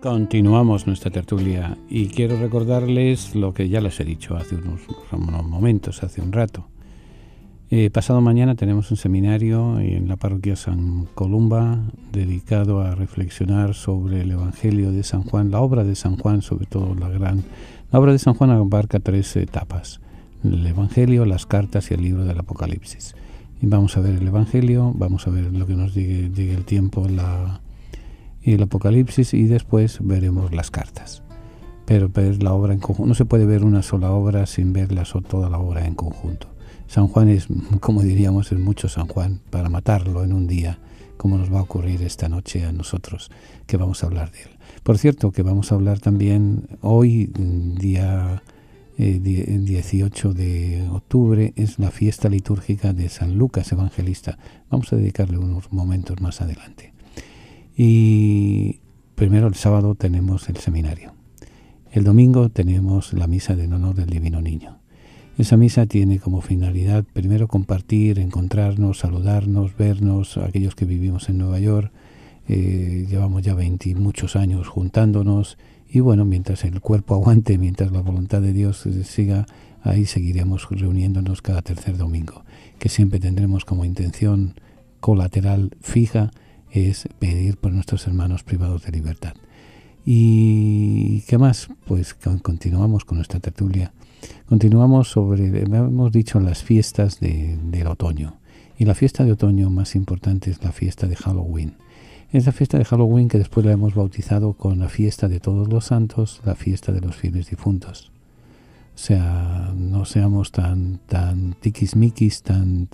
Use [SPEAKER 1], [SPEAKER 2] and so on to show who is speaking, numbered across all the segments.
[SPEAKER 1] Continuamos nuestra tertulia y quiero recordarles lo que ya les he dicho hace unos momentos, hace un rato. Pasado mañana tenemos un seminario en la parroquia San Columba dedicado a reflexionar sobre el Evangelio de San Juan, la obra de San Juan, sobre todo la obra de San Juan abarca 3 etapas: el Evangelio, las cartas y el libro del Apocalipsis. Y vamos a ver el Evangelio, vamos a ver lo que nos diga el tiempo, y el Apocalipsis, y después veremos las cartas. Pero ver la obra en conjunto, no se puede ver una sola obra sin ver toda la obra en conjunto. San Juan es, como diríamos, es mucho San Juan para matarlo en un día, como nos va a ocurrir esta noche a nosotros, que vamos a hablar de él. Por cierto, que vamos a hablar también hoy, día 18 de octubre, es la fiesta litúrgica de San Lucas Evangelista. Vamos a dedicarle unos momentos más adelante. Y primero el sábado tenemos el seminario. El domingo tenemos la misa en honor del Divino Niño. Esa misa tiene como finalidad primero compartir, encontrarnos, saludarnos, vernos, aquellos que vivimos en Nueva York. Llevamos ya 20 y muchos años juntándonos y bueno, mientras el cuerpo aguante, mientras la voluntad de Dios siga, ahí seguiremos reuniéndonos cada tercer domingo, que siempre tendremos como intención colateral fija es pedir por nuestros hermanos privados de libertad. ¿Y qué más? Pues continuamos con nuestra tertulia. Continuamos hemos dicho, las fiestas del otoño. Y la fiesta de otoño más importante es la fiesta de Halloween. Es la fiesta de Halloween que después la hemos bautizado con la fiesta de todos los santos, la fiesta de los fieles difuntos. O sea, no seamos tan tiquismiquis, tan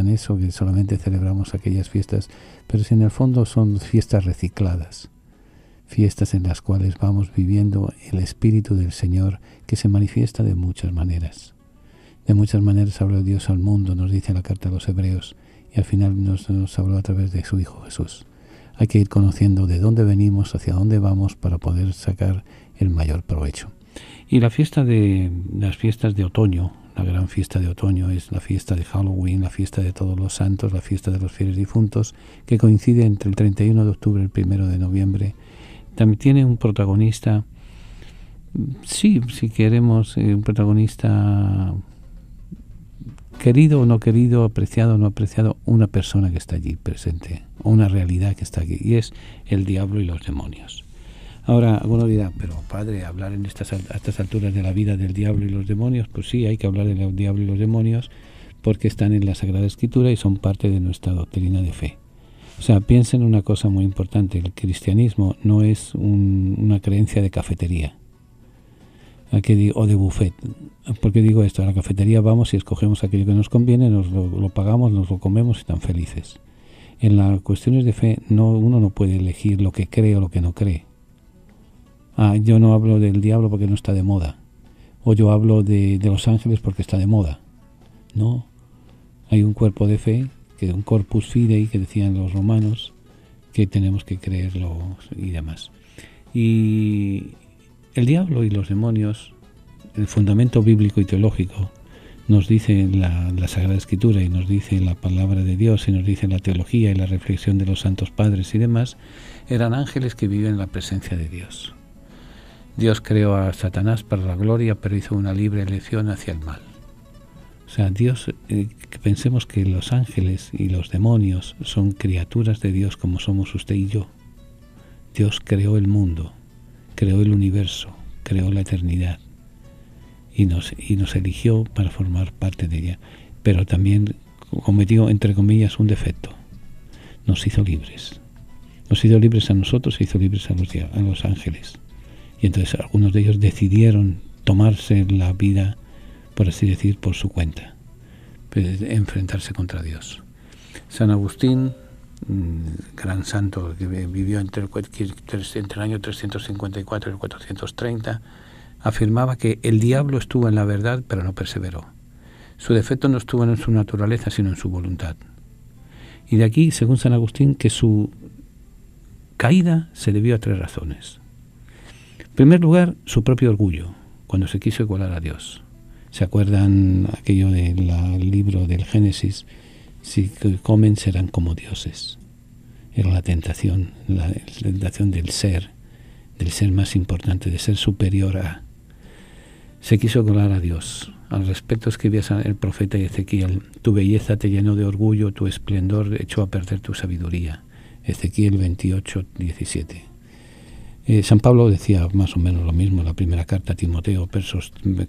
[SPEAKER 1] eso, que solamente celebramos aquellas fiestas, pero si en el fondo son fiestas recicladas, fiestas en las cuales vamos viviendo el Espíritu del Señor, que se manifiesta de muchas maneras. De muchas maneras habló Dios al mundo, nos dice la carta a los Hebreos, y al final nos habló a través de su Hijo Jesús. Hay que ir conociendo de dónde venimos, hacia dónde vamos, para poder sacar el mayor provecho. Y las fiestas de otoño, la gran fiesta de otoño es la fiesta de Halloween, la fiesta de todos los santos, la fiesta de los fieles difuntos, que coincide entre el 31 de octubre y el 1 de noviembre. También tiene un protagonista, si queremos, un protagonista querido o no querido, apreciado o no apreciado, una persona que está allí presente, o una realidad que está aquí, y es el diablo y los demonios. Ahora, alguno dirá, pero padre, hablar a estas alturas de la vida del diablo y los demonios, pues sí, hay que hablar del diablo y los demonios porque están en la Sagrada Escritura y son parte de nuestra doctrina de fe. O sea, piensen una cosa muy importante, el cristianismo no es una creencia de cafetería o de buffet. ¿Por qué digo esto? A la cafetería vamos y escogemos aquello que nos conviene, nos lo pagamos, nos lo comemos y están felices. En las cuestiones de fe uno no puede elegir lo que cree o lo que no cree. Yo no hablo del diablo porque no está de moda. O yo hablo de los ángeles porque está de moda. No. Hay un cuerpo de fe, un corpus fidei, que decían los romanos, que tenemos que creerlo y demás. Y el diablo y los demonios, el fundamento bíblico y teológico, nos dice la Sagrada Escritura y nos dice la palabra de Dios y nos dice la teología y la reflexión de los santos padres y demás, eran ángeles que viven en la presencia de Dios. Dios creó a Satanás para la gloria, pero hizo una libre elección hacia el mal. O sea, Dios, pensemos que los ángeles y los demonios son criaturas de Dios como somos usted y yo. Dios creó el mundo, creó el universo, creó la eternidad y nos eligió para formar parte de ella. Pero también cometió, entre comillas, un defecto. Nos hizo libres. Nos hizo libres a nosotros e hizo libres a los ángeles. Y entonces algunos de ellos decidieron tomarse la vida, por así decir, por su cuenta, enfrentarse contra Dios. San Agustín, gran santo que vivió entre el año 354 y el 430, afirmaba que el diablo estuvo en la verdad, pero no perseveró. Su defecto no estuvo en su naturaleza, sino en su voluntad. Y de aquí, según San Agustín, que su caída se debió a 3 razones. En primer lugar, su propio orgullo, cuando se quiso igualar a Dios. ¿Se acuerdan aquello del libro del Génesis? Si comen serán como dioses. Era la tentación del ser, del ser más importante, de ser superior a. Se quiso colar a Dios. Al respecto escribía el profeta Ezequiel: tu belleza te llenó de orgullo, tu esplendor echó a perder tu sabiduría. Ezequiel 28, 17. San Pablo decía más o menos lo mismo en la primera carta a Timoteo,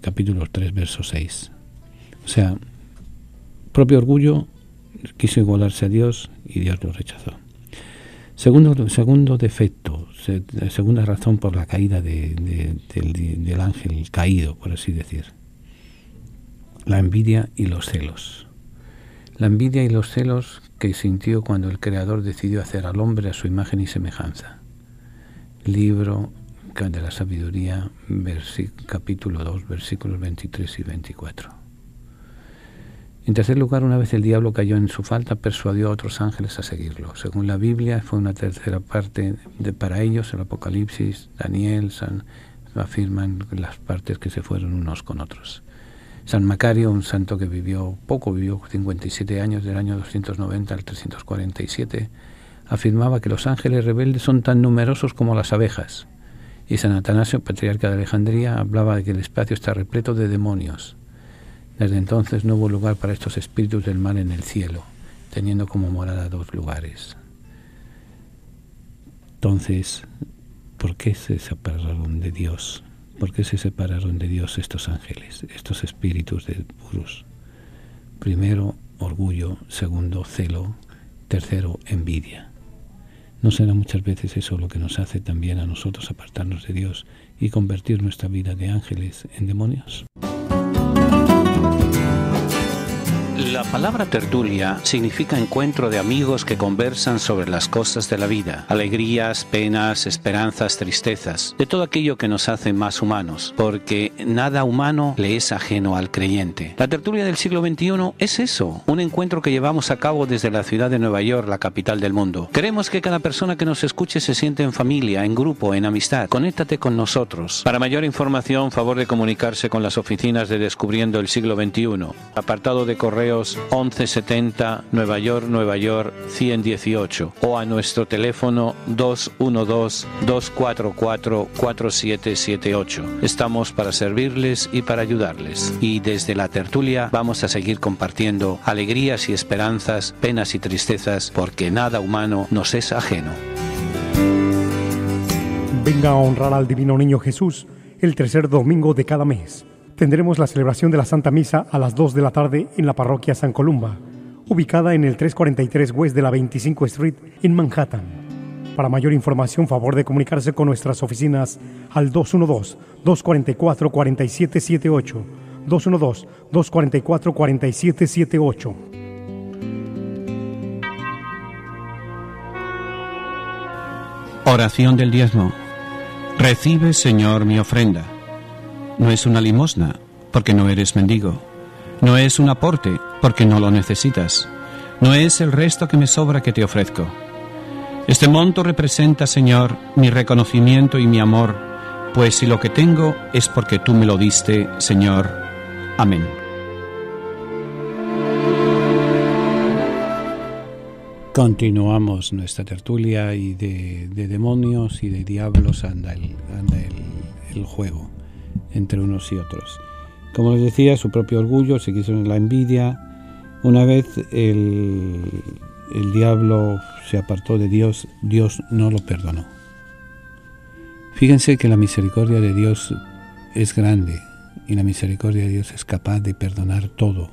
[SPEAKER 1] capítulo 3, verso 6. O sea, propio orgullo, quiso igualarse a Dios y Dios lo rechazó. Segundo defecto, segunda razón por la caída del ángel caído, por así decir: la envidia y los celos. La envidia y los celos que sintió cuando el Creador decidió hacer al hombre a su imagen y semejanza. Libro de la Sabiduría, capítulo 2, versículos 23 y 24. En tercer lugar, una vez el diablo cayó en su falta, persuadió a otros ángeles a seguirlo. Según la Biblia, fue una tercera parte para ellos. El Apocalipsis, Daniel, afirman las partes que se fueron unos con otros. San Macario, un santo que vivió 57 años, del año 290 al 347, afirmaba que los ángeles rebeldes son tan numerosos como las abejas. Y San Atanasio, patriarca de Alejandría, hablaba de que el espacio está repleto de demonios. Desde entonces no hubo lugar para estos espíritus del mal en el cielo, teniendo como morada 2 lugares. Entonces, ¿por qué se separaron de Dios? ¿Por qué se separaron de Dios estos ángeles, estos espíritus de puros? Primero, orgullo. Segundo, celo. Tercero, envidia. ¿No será muchas veces eso lo que nos hace también a nosotros apartarnos de Dios y convertir nuestra vida de ángeles en demonios?
[SPEAKER 2] La palabra tertulia significa encuentro de amigos que conversan sobre las cosas de la vida, alegrías, penas, esperanzas, tristezas, de todo aquello que nos hace más humanos, porque nada humano le es ajeno al creyente. La tertulia del siglo XXI es eso, un encuentro que llevamos a cabo desde la ciudad de Nueva York, la capital del mundo. Queremos que cada persona que nos escuche se siente en familia, en grupo, en amistad. Conéctate con nosotros. Para mayor información, favor de comunicarse con las oficinas de Descubriendo el Siglo XXI. Apartado de correos 1170 Nueva York 118 o a nuestro teléfono 212-244-4778. Estamos para servirles y para ayudarles. Y desde la tertulia vamos a seguir compartiendo alegrías y esperanzas, penas y tristezas, porque nada humano nos es ajeno.
[SPEAKER 3] Venga a honrar al Divino Niño Jesús el tercer domingo de cada mes. Tendremos la celebración de la Santa Misa a las 2 de la tarde en la parroquia San Columba, ubicada en el 343 West de la 25 Street en Manhattan. Para mayor información, favor de comunicarse con nuestras oficinas al 212-244-4778, 212-244-4778.
[SPEAKER 2] Oración del diezmo. Recibe, Señor, mi ofrenda. No es una limosna, porque no eres mendigo. No es un aporte, porque no lo necesitas. No es el resto que me sobra que te ofrezco. Este monto representa, Señor, mi reconocimiento y mi amor, pues si lo que tengo es porque tú me lo diste, Señor. Amén.
[SPEAKER 1] Continuamos nuestra tertulia y de demonios y de diablos anda el juego entre unos y otros. Como les decía, su propio orgullo, se quiso en la envidia. Una vez el diablo se apartó de Dios, Dios no lo perdonó. Fíjense que la misericordia de Dios es grande y la misericordia de Dios es capaz de perdonar todo,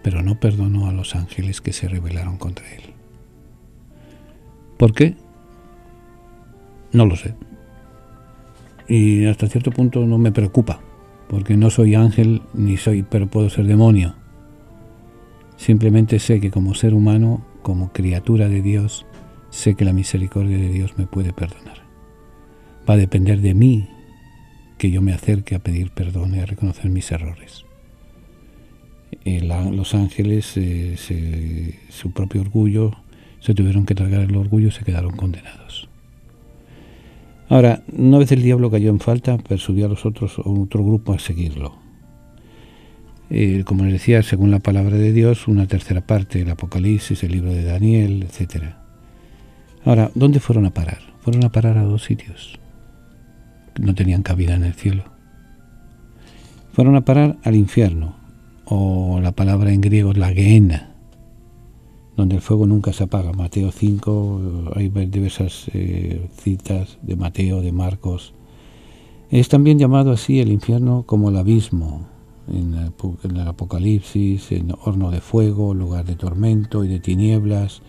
[SPEAKER 1] pero no perdonó a los ángeles que se rebelaron contra él. ¿Por qué? No lo sé. Y hasta cierto punto no me preocupa, porque no soy ángel pero puedo ser demonio. Simplemente sé que como ser humano, como criatura de Dios, sé que la misericordia de Dios me puede perdonar. Va a depender de mí que yo me acerque a pedir perdón y a reconocer mis errores. Los ángeles, su propio orgullo, se tuvieron que tragar el orgullo y se quedaron condenados. Ahora, una vez el diablo cayó en falta, persuadió a los otros o otro grupo a seguirlo. Como les decía, según la palabra de Dios, una tercera parte, el Apocalipsis, el libro de Daniel, etc. Ahora, ¿dónde fueron a parar? Fueron a parar a 2 sitios. no tenían cabida en el cielo. Fueron a parar al infierno, o la palabra en griego es la Gehenna, donde el fuego nunca se apaga. Mateo 5, hay diversas citas de Mateo, de Marcos. Es también llamado así el infierno como el abismo, en el Apocalipsis, en horno de fuego, lugar de tormento y de tinieblas,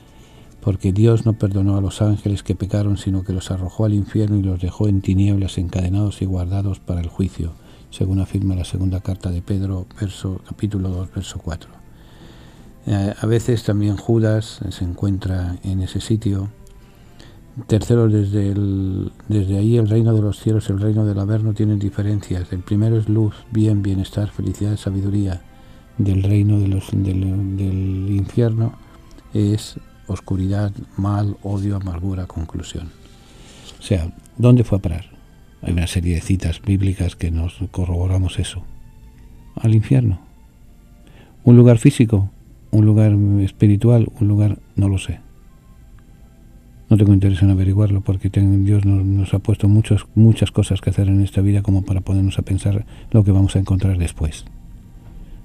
[SPEAKER 1] porque Dios no perdonó a los ángeles que pecaron, sino que los arrojó al infierno y los dejó en tinieblas, encadenados y guardados para el juicio, según afirma la segunda carta de Pedro, capítulo 2, verso 4. A veces también Judas se encuentra en ese sitio. Tercero, desde ahí el reino de los cielos, el reino del Averno tienen diferencias. El primero es luz, bien, bienestar, felicidad, sabiduría. Del reino del infierno es oscuridad, mal, odio, amargura, conclusión. O sea, ¿dónde fue a parar? Hay una serie de citas bíblicas que nos corroboramos eso. Al infierno. ¿Un lugar físico? ¿Un lugar espiritual? ¿Un lugar? No lo sé. No tengo interés en averiguarlo porque Dios nos ha puesto muchas cosas que hacer en esta vida como para ponernos a pensar lo que vamos a encontrar después.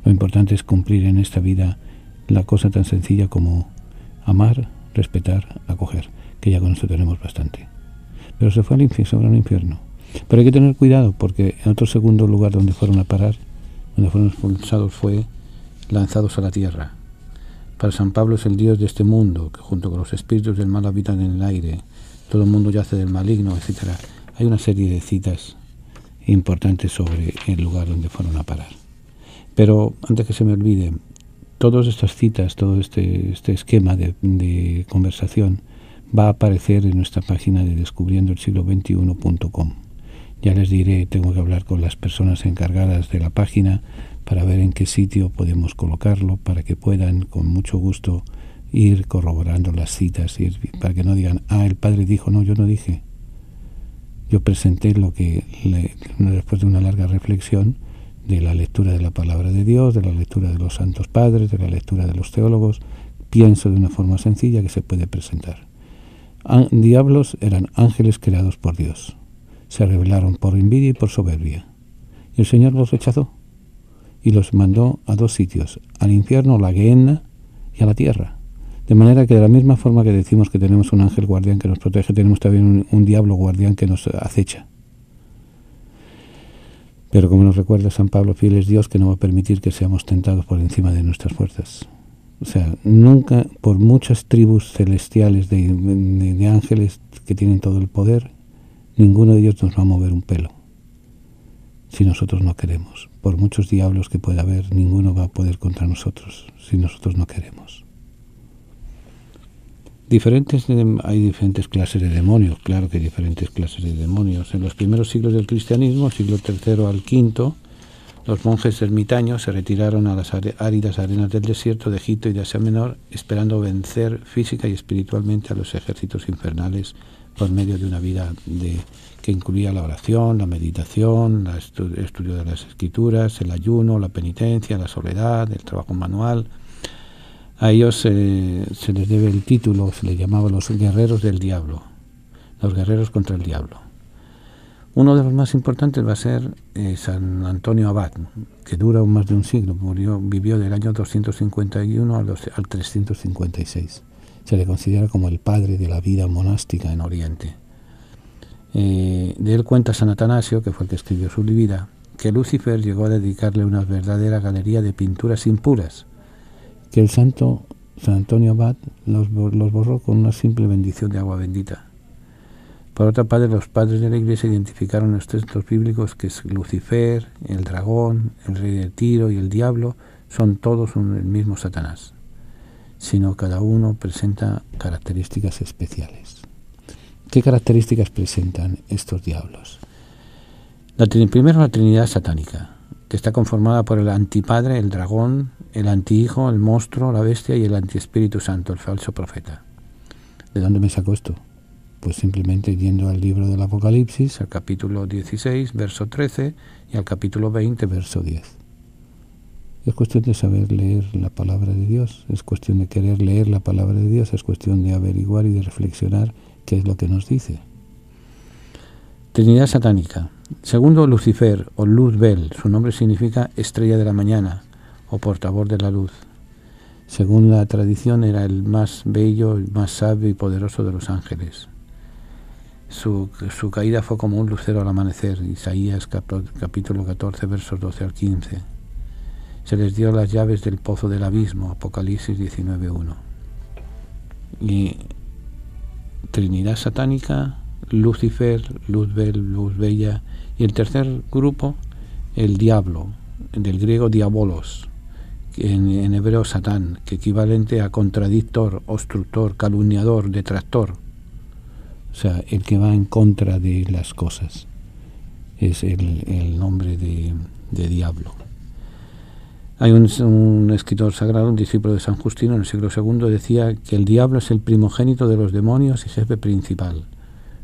[SPEAKER 1] Lo importante es cumplir en esta vida la cosa tan sencilla como amar, respetar, acoger, que ya con eso tenemos bastante. Pero se fue al infierno. Pero hay que tener cuidado porque en otro segundo lugar donde fueron a parar, donde fueron expulsados, fue lanzados a la tierra. Para San Pablo es el Dios de este mundo, que junto con los espíritus del mal habitan en el aire, todo el mundo yace del maligno, etc. Hay una serie de citas importantes sobre el lugar donde fueron a parar. Pero antes que se me olvide, todas estas citas, todo este esquema de conversación va a aparecer en nuestra página de descubriendoelsiglo21.com. Ya les diré, tengo que hablar con las personas encargadas de la página para ver en qué sitio podemos colocarlo, para que puedan con mucho gusto ir corroborando las citas, para que no digan, el padre dijo, no, yo no dije. Yo presenté lo que, después de una larga reflexión, de la lectura de la palabra de Dios, de la lectura de los santos padres, de la lectura de los teólogos, pienso de una forma sencilla que se puede presentar. Diablos eran ángeles creados por Dios. Se rebelaron por envidia y por soberbia. Y el Señor los rechazó y los mandó a dos sitios, al infierno, la Gehenna, y a la tierra. De manera que de la misma forma que decimos que tenemos un ángel guardián que nos protege, tenemos también un diablo guardián que nos acecha. Pero como nos recuerda San Pablo, fiel es Dios que no va a permitir que seamos tentados por encima de nuestras fuerzas. O sea, nunca, por muchas tribus celestiales de ángeles que tienen todo el poder, ninguno de ellos nos va a mover un pelo. Si nosotros no queremos. Por muchos diablos que pueda haber, ninguno va a poder contra nosotros si nosotros no queremos. Hay diferentes clases de demonios, claro que hay diferentes clases de demonios. En los primeros siglos del cristianismo, siglo III al V, los monjes ermitaños se retiraron a las áridas arenas del desierto de Egipto y de Asia Menor, esperando vencer física y espiritualmente a los ejércitos infernales por medio de una vida que incluía la oración, la meditación, el estudio de las escrituras, el ayuno, la penitencia, la soledad, el trabajo manual. A ellos se les debe el título, se les llamaba los guerreros del diablo, los guerreros contra el diablo. Uno de los más importantes va a ser San Antonio Abad, que dura más de un siglo, vivió del año 251 al 356. Se le considera como el padre de la vida monástica en Oriente. De él cuenta San Atanasio, que fue el que escribió su vida, que Lucifer llegó a dedicarle una verdadera galería de pinturas impuras, que el San Antonio Abad los borró con una simple bendición de agua bendita. Por otra parte, los padres de la Iglesia identificaron los textos bíblicos que es Lucifer, el dragón, el rey de Tiro y el diablo son todos el mismo Satanás, sino cada uno presenta características especiales. ¿Qué características presentan estos diablos? Primero, la Trinidad satánica, que está conformada por el antipadre, el dragón, el antihijo, el monstruo, la bestia y el antiespíritu santo, el falso profeta. ¿De dónde me saco esto? Pues simplemente yendo al libro del Apocalipsis, al capítulo 16, verso 13, y al capítulo 20, verso 10. Es cuestión de saber leer la palabra de Dios, es cuestión de querer leer la palabra de Dios, es cuestión de averiguar y de reflexionar qué es lo que nos dice. Trinidad satánica. Segundo Lucifer o Luzbel, su nombre significa estrella de la mañana o portavoz de la luz. Según la tradición era el más bello, el más sabio y poderoso de los ángeles. Su caída fue como un lucero al amanecer, Isaías capítulo 14, versos 12 al 15. Se les dio las llaves del pozo del abismo, Apocalipsis 19:1. Y Trinidad satánica, Lucifer, Luzbel, Luz Bella, y el tercer grupo, el diablo, del griego diabolos, en hebreo Satán, que equivalente a contradictor, obstructor, calumniador, detractor. O sea, el que va en contra de las cosas. Es el nombre de diablo. Hay un escritor sagrado, un discípulo de San Justino en el siglo II, decía que el diablo es el primogénito de los demonios y jefe principal.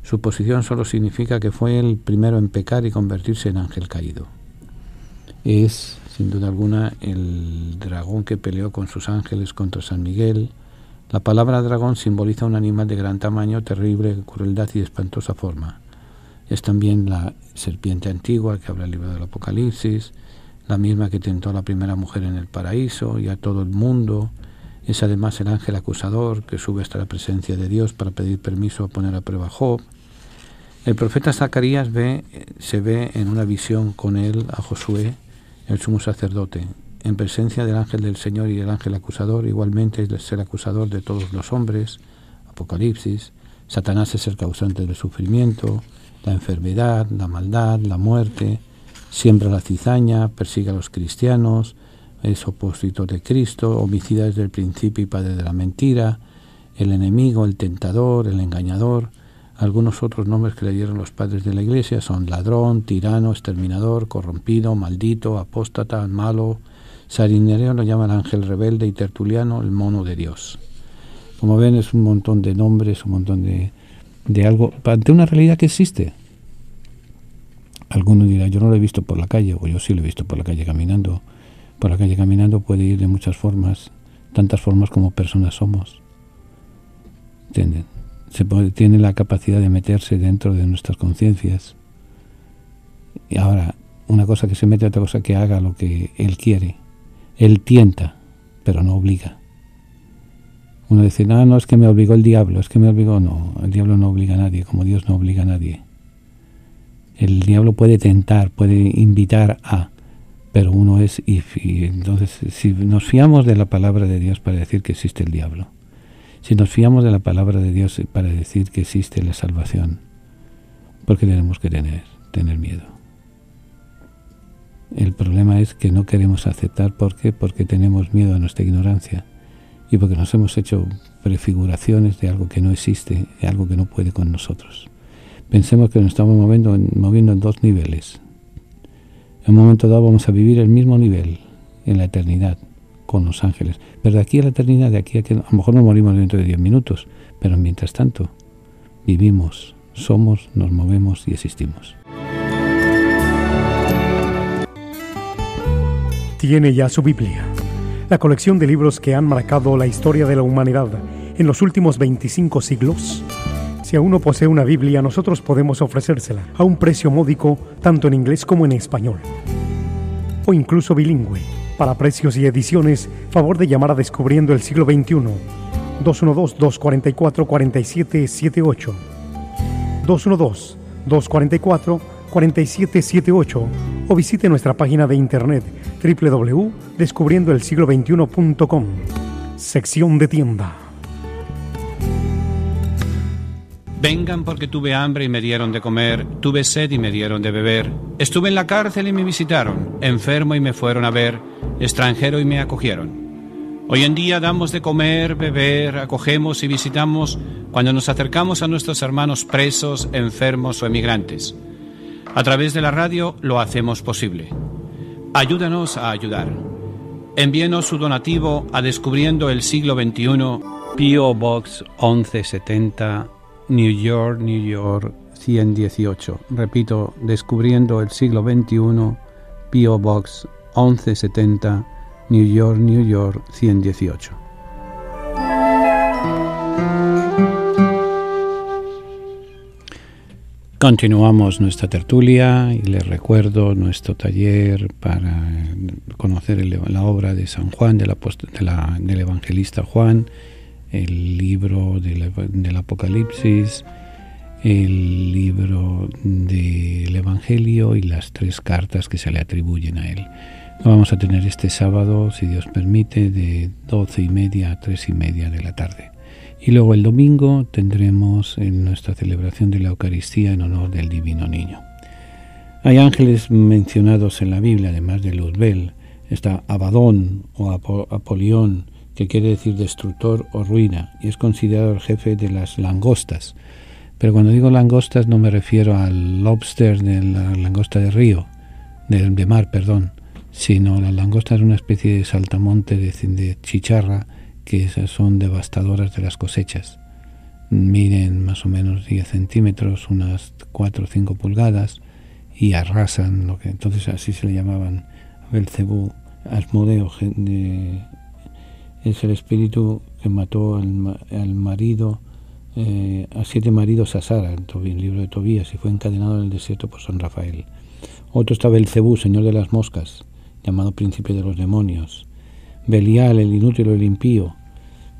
[SPEAKER 1] Su posición solo significa que fue el primero en pecar y convertirse en ángel caído. Es, sin duda alguna, el dragón que peleó con sus ángeles contra San Miguel. La palabra dragón simboliza un animal de gran tamaño, terrible, crueldad y espantosa forma. Es también la serpiente antigua que habla el libro del Apocalipsis, la misma que tentó a la primera mujer en el paraíso y a todo el mundo. Es además el ángel acusador que sube hasta la presencia de Dios para pedir permiso a poner a prueba a Job. El profeta Zacarías se ve en una visión con él a Josué, el sumo sacerdote, en presencia del ángel del Señor y del ángel acusador. Igualmente es el acusador de todos los hombres, Apocalipsis. Satanás es el causante del sufrimiento, la enfermedad, la maldad, la muerte. Siembra la cizaña, persigue a los cristianos, es opositor de Cristo, homicida desde el principio y padre de la mentira, el enemigo, el tentador, el engañador. Algunos otros nombres que le dieron los padres de la Iglesia son ladrón, tirano, exterminador, corrompido, maldito, apóstata, malo. San Ireneo lo llama el ángel rebelde y Tertuliano el mono de Dios. Como ven, es un montón de nombres, un montón de algo, ante una realidad que existe. Alguno dirá, yo no lo he visto por la calle, o yo sí lo he visto por la calle caminando. Por la calle caminando puede ir de muchas formas, tantas formas como personas somos. ¿Entienden? Tiene la capacidad de meterse dentro de nuestras conciencias. Y ahora, una cosa que se mete, otra cosa que haga lo que él quiere. Él tienta, pero no obliga. Uno dice, no, es que me obligó el diablo, es que me obligó. No, el diablo no obliga a nadie, como Dios no obliga a nadie. El diablo puede tentar, puede invitar a, pero uno es, y entonces si nos fiamos de la palabra de Dios para decir que existe el diablo, si nos fiamos de la palabra de Dios para decir que existe la salvación, ¿por qué tenemos que tener miedo? El problema es que no queremos aceptar. ¿Por qué? Porque tenemos miedo a nuestra ignorancia y porque nos hemos hecho prefiguraciones de algo que no existe, de algo que no puede con nosotros. Pensemos que nos estamos moviendo en dos niveles. En un momento dado vamos a vivir el mismo nivel en la eternidad con los ángeles. Pero de aquí a la eternidad, de aquí a que a lo mejor nos morimos dentro de 10 minutos, pero mientras tanto vivimos, somos, nos movemos y existimos.
[SPEAKER 3] Tiene ya su Biblia, la colección de libros que han marcado la historia de la humanidad en los últimos 25 siglos. Si aún no posee una Biblia, nosotros podemos ofrecérsela a un precio módico, tanto en inglés como en español, o incluso bilingüe. Para precios y ediciones, favor de llamar a Descubriendo el Siglo XXI, 212-244-4778, 212-244-4778, o visite nuestra página de internet www.descubriendoelsiglo21.com, sección de tienda.
[SPEAKER 2] Vengan porque tuve hambre y me dieron de comer, tuve sed y me dieron de beber, estuve en la cárcel y me visitaron, enfermo y me fueron a ver, extranjero y me acogieron. Hoy en día damos de comer, beber, acogemos y visitamos cuando nos acercamos a nuestros hermanos presos, enfermos o emigrantes. A través de la radio lo hacemos posible. Ayúdanos a ayudar. Envíenos su donativo a Descubriendo el Siglo XXI,
[SPEAKER 1] P.O. Box 1170, New York, 118. Repito, Descubriendo el Siglo XXI, P.O. Box 1170, New York, 118. Continuamos nuestra tertulia y les recuerdo nuestro taller para conocer la obra de San Juan, del evangelista Juan, el libro del Apocalipsis, el libro del Evangelio y las 3 cartas que se le atribuyen a él. Lo vamos a tener este sábado, si Dios permite, de 12:30 a 3:30 de la tarde. Y luego el domingo tendremos en nuestra celebración de la Eucaristía en honor del Divino Niño. Hay ángeles mencionados en la Biblia, además de Luzbel. Está Abadón o Apolión, que quiere decir destructor o ruina, y es considerado el jefe de las langostas. Pero cuando digo langostas no me refiero al lobster de la langosta de río, de mar, sino la langosta es una especie de saltamonte de chicharra, que esas son devastadoras de las cosechas. Miden más o menos 10 centímetros, unas 4 o 5 pulgadas, y arrasan, entonces así se le llamaban a Belcebú. Asmodeo es el espíritu que mató al marido, a 7 maridos a Sara, en el libro de Tobías, y fue encadenado en el desierto por San Rafael. Otro está Belcebú, señor de las moscas, llamado príncipe de los demonios. Belial, el inútil o el impío.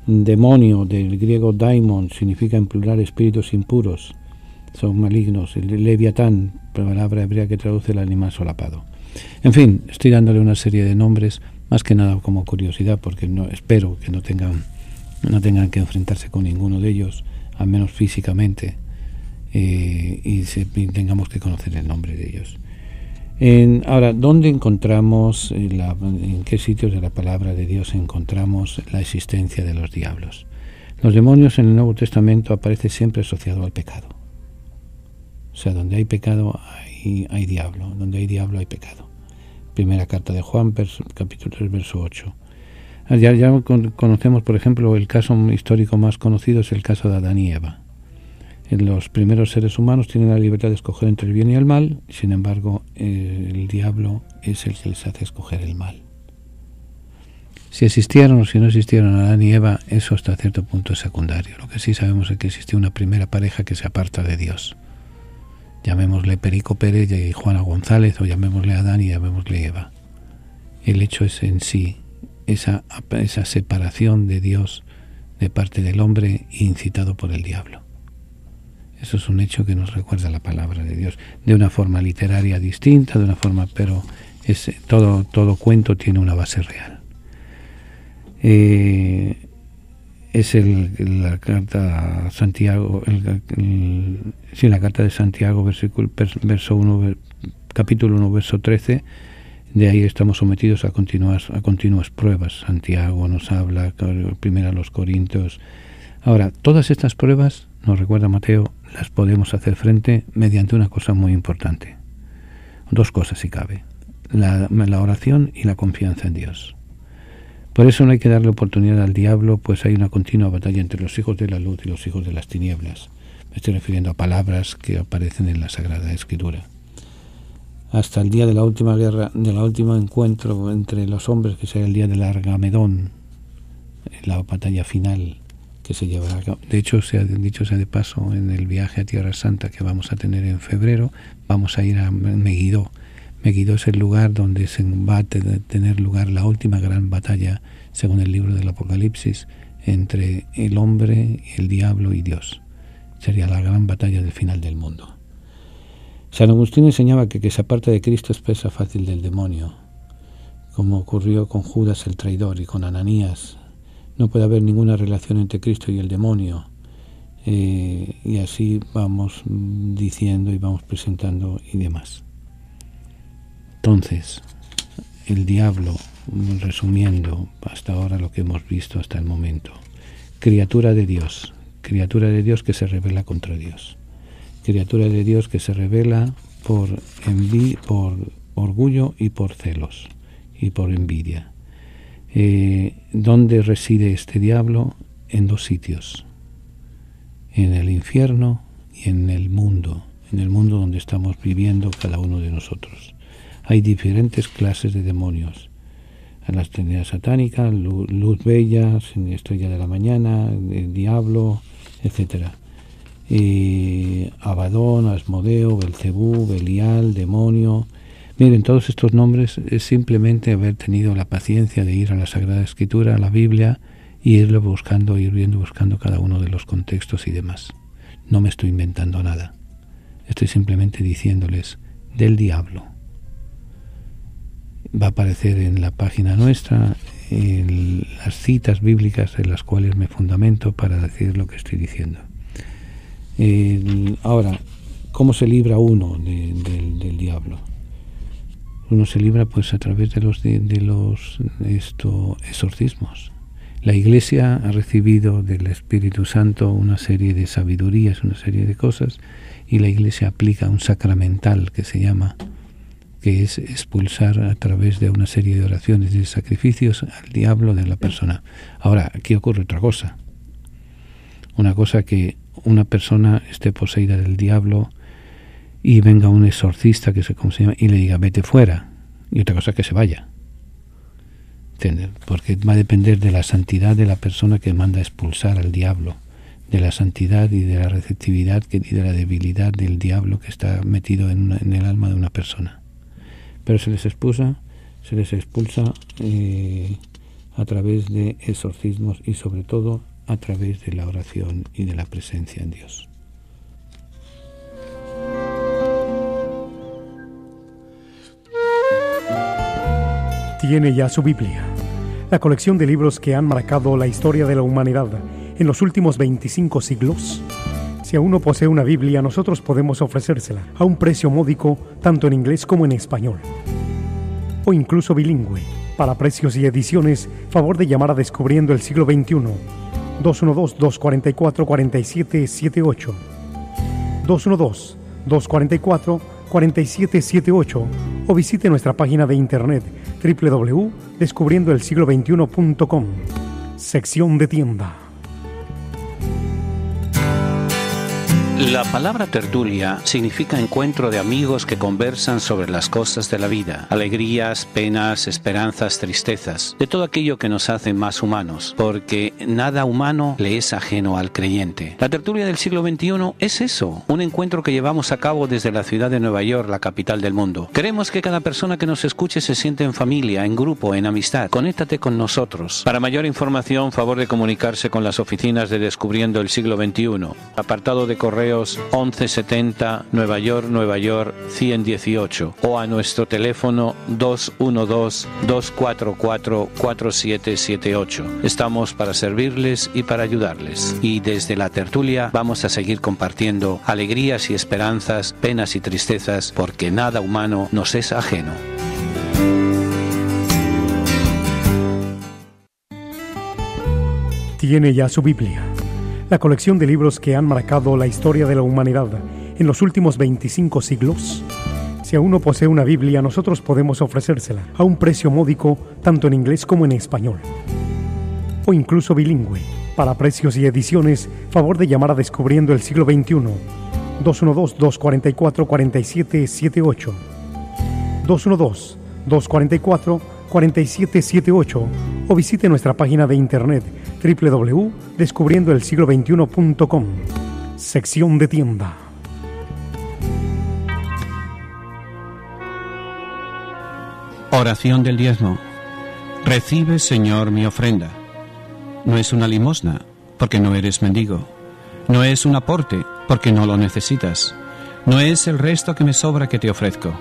[SPEAKER 1] Demonio, del griego daimon, significa en plural espíritus impuros, son malignos. El leviatán, palabra hebrea que traduce el animal solapado. En fin, estoy dándole una serie de nombres, más que nada como curiosidad, porque espero que no tengan que enfrentarse con ninguno de ellos, al menos físicamente, y tengamos que conocer el nombre de ellos. Ahora, ¿dónde encontramos, en qué sitios de la palabra de Dios encontramos la existencia de los diablos? Los demonios en el Nuevo Testamento aparece siempre asociado al pecado. O sea, donde hay pecado hay diablo, donde hay diablo hay pecado. Primera carta de Juan, capítulo 3, verso 8. Ya conocemos, por ejemplo, el caso histórico más conocido es el caso de Adán y Eva. Los primeros seres humanos tienen la libertad de escoger entre el bien y el mal, sin embargo, el diablo es el que les hace escoger el mal. Si existieron o si no existieron Adán y Eva, eso hasta cierto punto es secundario. Lo que sí sabemos es que existió una primera pareja que se aparta de Dios. Llamémosle Perico Pérez y Juana González, o llamémosle Adán y llamémosle Eva. El hecho es en sí esa separación de Dios de parte del hombre incitado por el diablo. Eso es un hecho que nos recuerda la palabra de Dios, de una forma literaria distinta, pero todo cuento tiene una base real. Es la carta a Santiago, la carta de Santiago, verso 1, capítulo 1, verso 13. De ahí estamos sometidos a continuas pruebas. Santiago nos habla, primero a los Corintios. Ahora, todas estas pruebas, nos recuerda Mateo, las podemos hacer frente mediante una cosa muy importante. 2 cosas si cabe: la oración y la confianza en Dios. Por eso no hay que darle oportunidad al diablo, pues hay una continua batalla entre los hijos de la luz y los hijos de las tinieblas. Me estoy refiriendo a palabras que aparecen en la Sagrada Escritura. Hasta el día de la última guerra, del último encuentro entre los hombres, que será el día del Armagedón, la batalla final que se llevará a cabo. De hecho, dicho sea de paso, en el viaje a Tierra Santa que vamos a tener en febrero, vamos a ir a Megiddo. Megiddo es el lugar donde se va a tener lugar la última gran batalla, según el libro del Apocalipsis, entre el hombre, el diablo y Dios. Sería la gran batalla del final del mundo. San Agustín enseñaba que se aparta de Cristo es presa fácil del demonio, como ocurrió con Judas el traidor y con Ananías. No puede haber ninguna relación entre Cristo y el demonio. Y así vamos diciendo y vamos presentando y demás. Entonces, el diablo, resumiendo hasta ahora lo que hemos visto hasta el momento: criatura de Dios que se rebela contra Dios, criatura de Dios que se rebela por orgullo y por celos y por envidia. ¿Dónde reside este diablo? En 2 sitios: en el infierno y en el mundo donde estamos viviendo cada uno de nosotros. Hay diferentes clases de demonios: la Trinidad satánica, luz bella, estrella de la mañana, el diablo, etc. Abadón, Asmodeo, Belcebú, Belial, demonio. Miren, todos estos nombres es simplemente haber tenido la paciencia de ir a la Sagrada Escritura, a la Biblia, y ir buscando cada uno de los contextos y demás. No me estoy inventando nada. Estoy simplemente diciéndoles del diablo. Va a aparecer en la página nuestra las citas bíblicas en las cuales me fundamento para decir lo que estoy diciendo. Ahora, ¿cómo se libra uno del diablo? Uno se libra pues a través de los exorcismos. La Iglesia ha recibido del Espíritu Santo una serie de sabidurías, una serie de cosas, y la Iglesia aplica un sacramental que se llama, que es expulsar a través de una serie de oraciones y de sacrificios al diablo de la persona. Ahora, aquí ocurre otra cosa. Una cosa, que una persona esté poseída del diablo y venga un exorcista, que sé cómo se llama, y le diga vete fuera, y otra cosa que se vaya. ¿Entiendes? Porque va a depender de la santidad de la persona que manda a expulsar al diablo, de la santidad y de la receptividad y de la debilidad del diablo que está metido en el alma de una persona. Pero se les expulsa a través de exorcismos y sobre todo a través de la oración y de la presencia en Dios.
[SPEAKER 3] Tiene ya su Biblia, la colección de libros que han marcado la historia de la humanidad en los últimos 25 siglos. Si aún no posee una Biblia, nosotros podemos ofrecérsela a un precio módico, tanto en inglés como en español, o incluso bilingüe. Para precios y ediciones, favor de llamar a Descubriendo el Siglo XXI, 212-244-4778, 212-244-4778, o visite nuestra página de internet www.descubriendoelsiglo21.com, sección de tienda.
[SPEAKER 2] La palabra tertulia significa encuentro de amigos que conversan sobre las cosas de la vida, alegrías, penas, esperanzas, tristezas, de todo aquello que nos hace más humanos, porque nada humano le es ajeno al creyente. La tertulia del siglo XXI es eso, un encuentro que llevamos a cabo desde la ciudad de Nueva York, la capital del mundo. Queremos que cada persona que nos escuche se sienta en familia, en grupo, en amistad. Conéctate con nosotros. Para mayor información, favor de comunicarse con las oficinas de Descubriendo el Siglo XXI. Apartado de correo 1170 Nueva York 118, o a nuestro teléfono 212-244-4778. Estamos para servirles y para ayudarles. Y desde la tertulia vamos a seguir compartiendo alegrías y esperanzas, penas y tristezas, porque nada humano nos es ajeno.
[SPEAKER 3] Tiene ya su Biblia, la colección de libros que han marcado la historia de la humanidad en los últimos 25 siglos. Si aún no posee una Biblia, nosotros podemos ofrecérsela a un precio módico, tanto en inglés como en español, o incluso bilingüe. Para precios y ediciones, favor de llamar a Descubriendo el Siglo XXI, 212-244-4778, 212-244-4778, o visite nuestra página de internet www.descubriendoelsiglo21.com, sección de tienda.
[SPEAKER 2] Oración del diezmo. Recibe, Señor, mi ofrenda. No es una limosna, porque no eres mendigo. No es un aporte, porque no lo necesitas. No es el resto que me sobra que te ofrezco.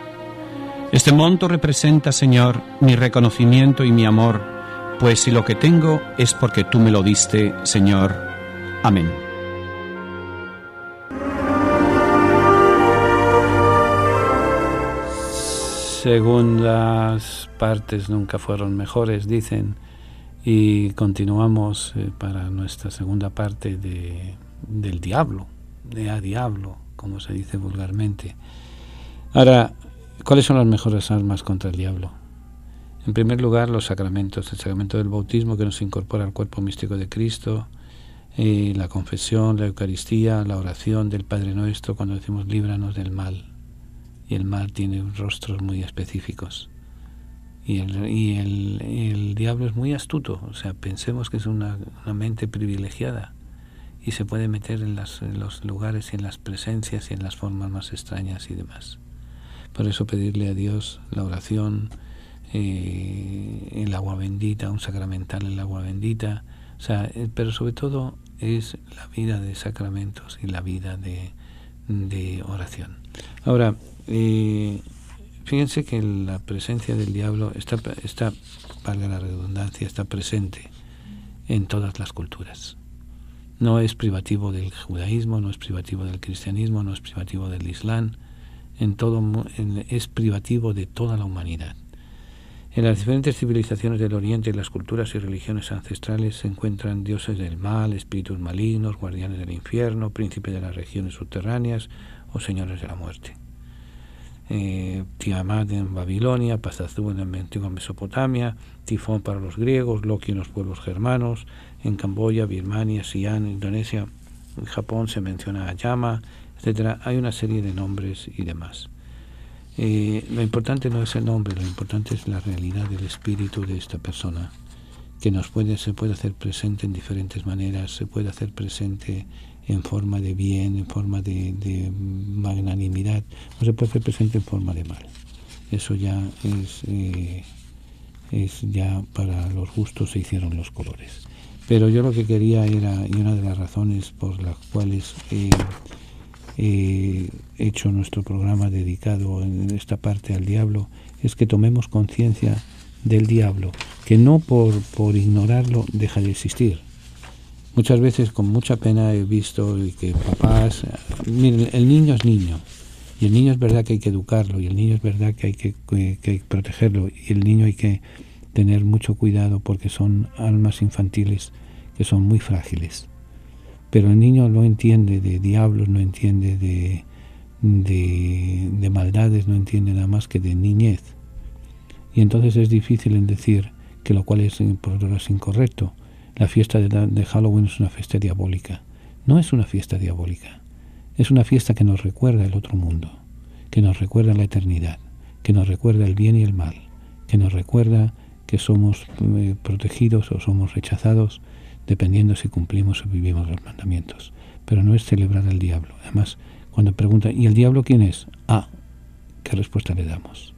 [SPEAKER 2] Este monto representa, Señor, mi reconocimiento y mi amor, pues si lo que tengo es porque tú me lo diste, Señor. Amén.
[SPEAKER 1] Segundas partes nunca fueron mejores, dicen, y continuamos para nuestra segunda parte del diablo, de a diablo, como se dice vulgarmente. Ahora, ¿cuáles son las mejores armas contra el diablo? En primer lugar, los sacramentos, el sacramento del bautismo que nos incorpora al cuerpo místico de Cristo, la confesión, la Eucaristía, la oración del Padre Nuestro cuando decimos líbranos del mal. Y el mal tiene rostros muy específicos. Y el diablo es muy astuto, o sea, pensemos que es una mente privilegiada. y se puede meter en los lugares y en las presencias y en las formas más extrañas y demás. Por eso pedirle a Dios la oración, el agua bendita, un sacramental en el agua bendita, o sea, pero sobre todo es la vida de sacramentos y la vida de oración. Ahora, fíjense que la presencia del diablo está, valga la redundancia, está presente en todas las culturas. No es privativo del judaísmo, no es privativo del cristianismo, no es privativo del islam, es privativo de toda la humanidad. En las diferentes civilizaciones del Oriente y las culturas y religiones ancestrales se encuentran dioses del mal, espíritus malignos, guardianes del infierno, príncipes de las regiones subterráneas o señores de la muerte. Tiamat en Babilonia, Pazazú en la antigua Mesopotamia, Tifón para los griegos, Loki en los pueblos germanos, en Camboya, Birmania, Siam, Indonesia, en Japón se menciona a Yama, etcétera. Hay una serie de nombres y demás. Lo importante no es el nombre, lo importante es la realidad del espíritu de esta persona, que se puede hacer presente en diferentes maneras, se puede hacer presente en forma de bien, en forma de magnanimidad, o se puede hacer presente en forma de mal. Eso ya es ya para los gustos se hicieron los colores. Pero yo lo que quería era, y una de las razones por las cuales he hecho nuestro programa dedicado en esta parte al diablo, es que tomemos conciencia del diablo, que no por ignorarlo deja de existir. Muchas veces con mucha pena he visto que papás, miren, el niño es niño, y el niño es verdad que hay que educarlo, y el niño es verdad que hay que protegerlo, y el niño hay que tener mucho cuidado porque son almas infantiles que son muy frágiles. Pero el niño no entiende de diablos, no entiende de maldades, no entiende nada más que de niñez. Y entonces es difícil en decir que lo cual es por otro lado es incorrecto. La fiesta de Halloween es una fiesta diabólica. No es una fiesta diabólica. Es una fiesta que nos recuerda el otro mundo, que nos recuerda la eternidad, que nos recuerda el bien y el mal, que nos recuerda que somos protegidos o somos rechazados dependiendo si cumplimos o vivimos los mandamientos. Pero no es celebrar al diablo. Además, cuando preguntan, ¿y el diablo quién es? ¿Qué respuesta le damos?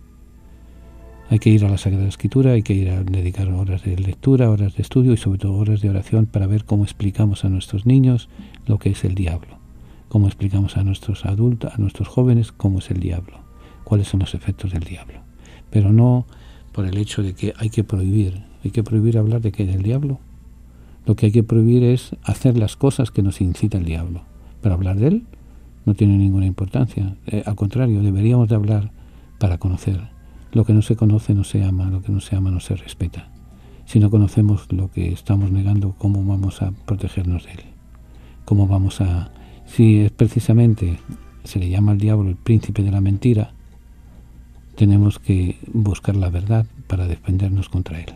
[SPEAKER 1] Hay que ir a la Sagrada Escritura, hay que ir a dedicar horas de lectura, horas de estudio y sobre todo horas de oración para ver cómo explicamos a nuestros niños lo que es el diablo, cómo explicamos a nuestros adultos, a nuestros jóvenes cómo es el diablo, cuáles son los efectos del diablo. Pero no por el hecho de que hay que prohibir hablar de qué, del diablo. Lo que hay que prohibir es hacer las cosas que nos incita el diablo. Pero hablar de él no tiene ninguna importancia. Al contrario, deberíamos de hablar para conocer. Lo que no se conoce no se ama, lo que no se ama no se respeta. Si no conocemos lo que estamos negando, ¿cómo vamos a protegernos de él? ¿Cómo vamos a...? Si es precisamente se le llama al diablo el príncipe de la mentira, tenemos que buscar la verdad para defendernos contra él.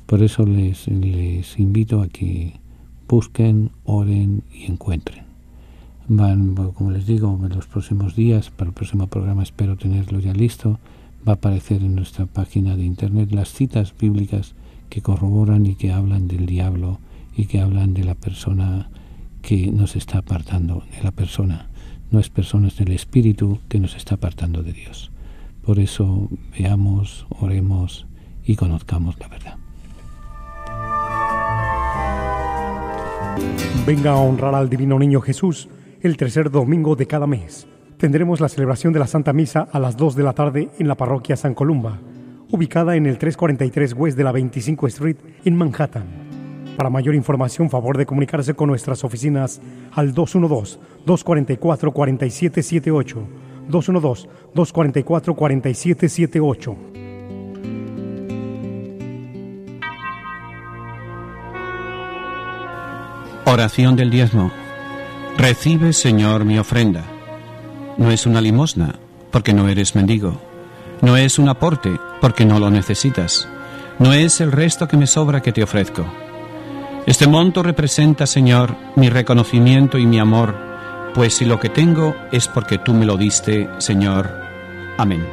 [SPEAKER 1] Por eso les invito a que busquen, oren y encuentren. Como les digo, en los próximos días, para el próximo programa espero tenerlo ya listo, va a aparecer en nuestra página de internet las citas bíblicas que corroboran y que hablan del diablo y que hablan de la persona que nos está apartando de la persona. No es persona, es el espíritu que nos está apartando de Dios. Por eso veamos, oremos y conozcamos la verdad.
[SPEAKER 3] Venga a honrar al Divino Niño Jesús el tercer domingo de cada mes. Tendremos la celebración de la Santa Misa a las 2 de la tarde en la parroquia San Columba, ubicada en el 343 West de la 25 Street en Manhattan. Para mayor información, favor de comunicarse con nuestras oficinas al 212-244-4778, 212-244-4778.
[SPEAKER 2] Oración del diezmo. Recibe, Señor, mi ofrenda. No es una limosna, porque no eres mendigo. No es un aporte, porque no lo necesitas. No es el resto que me sobra que te ofrezco. Este monto representa, Señor, mi reconocimiento y mi amor, pues si lo que tengo es porque tú me lo diste, Señor. Amén.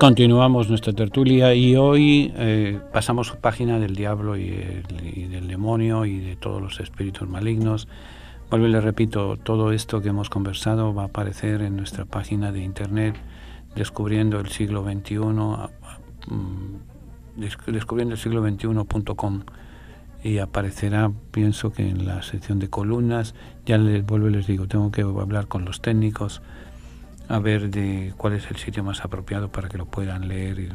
[SPEAKER 1] Continuamos nuestra tertulia y hoy pasamos página del diablo y del demonio y de todos los espíritus malignos. Vuelvo y le repito, todo esto que hemos conversado va a aparecer en nuestra página de internet descubriendo el siglo XXI, descubriendo el siglo XXI.com, y aparecerá, pienso que en la sección de columnas. Ya les vuelvo y les digo, tengo que hablar con los técnicos a ver de cuál es el sitio más apropiado para que lo puedan leer,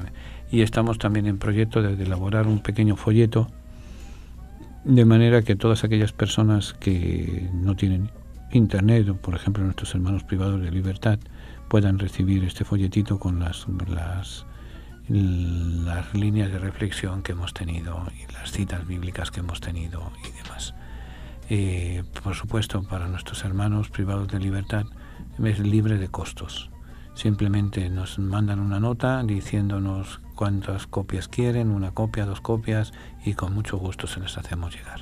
[SPEAKER 1] y estamos también en proyecto de elaborar un pequeño folleto de manera que todas aquellas personas que no tienen internet, o por ejemplo nuestros hermanos privados de Libertad, puedan recibir este folletito con las líneas de reflexión que hemos tenido y las citas bíblicas que hemos tenido y demás. Por supuesto, para nuestros hermanos privados de Libertad es libre de costos. Simplemente nos mandan una nota diciéndonos cuántas copias quieren, 1 copia, 2 copias, y con mucho gusto se les hacemos llegar.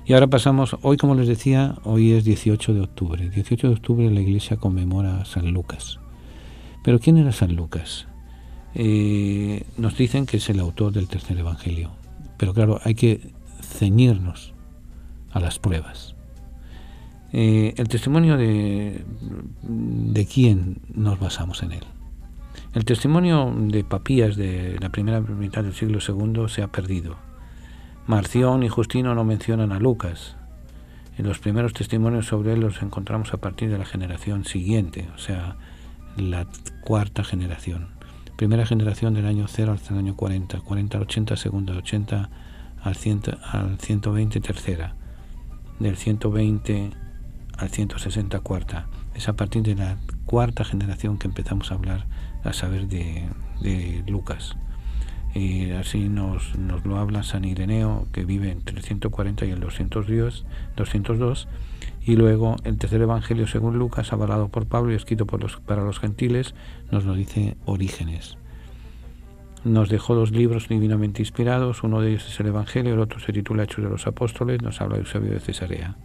[SPEAKER 1] Y ahora pasamos, hoy como les decía, hoy es 18 de octubre. 18 de octubre la Iglesia conmemora a San Lucas. ¿Pero quién era San Lucas? Nos dicen que es el autor del tercer Evangelio. Pero claro, hay que ceñirnos a las pruebas. El testimonio de quién nos basamos en él. El testimonio de Papías de la primera mitad del siglo II se ha perdido. Marción y Justino no mencionan a Lucas. En los primeros testimonios sobre él los encontramos a partir de la generación siguiente, o sea, la 4ª generación. Primera generación del año 0 hasta el año 40, 40 al 80, segunda, 80 al 120, tercera, del 120 al 160, cuarta. Es a partir de la 4ª generación que empezamos a hablar, a saber de Lucas. Y así nos lo habla San Ireneo, que vive entre el 140 y el 202, y luego el tercer Evangelio según Lucas, avalado por Pablo y escrito para los gentiles, nos lo dice Orígenes. Nos dejó 2 libros divinamente inspirados, uno de ellos es el Evangelio, el otro se titula Hechos de los Apóstoles, nos habla Eusebio de Cesarea.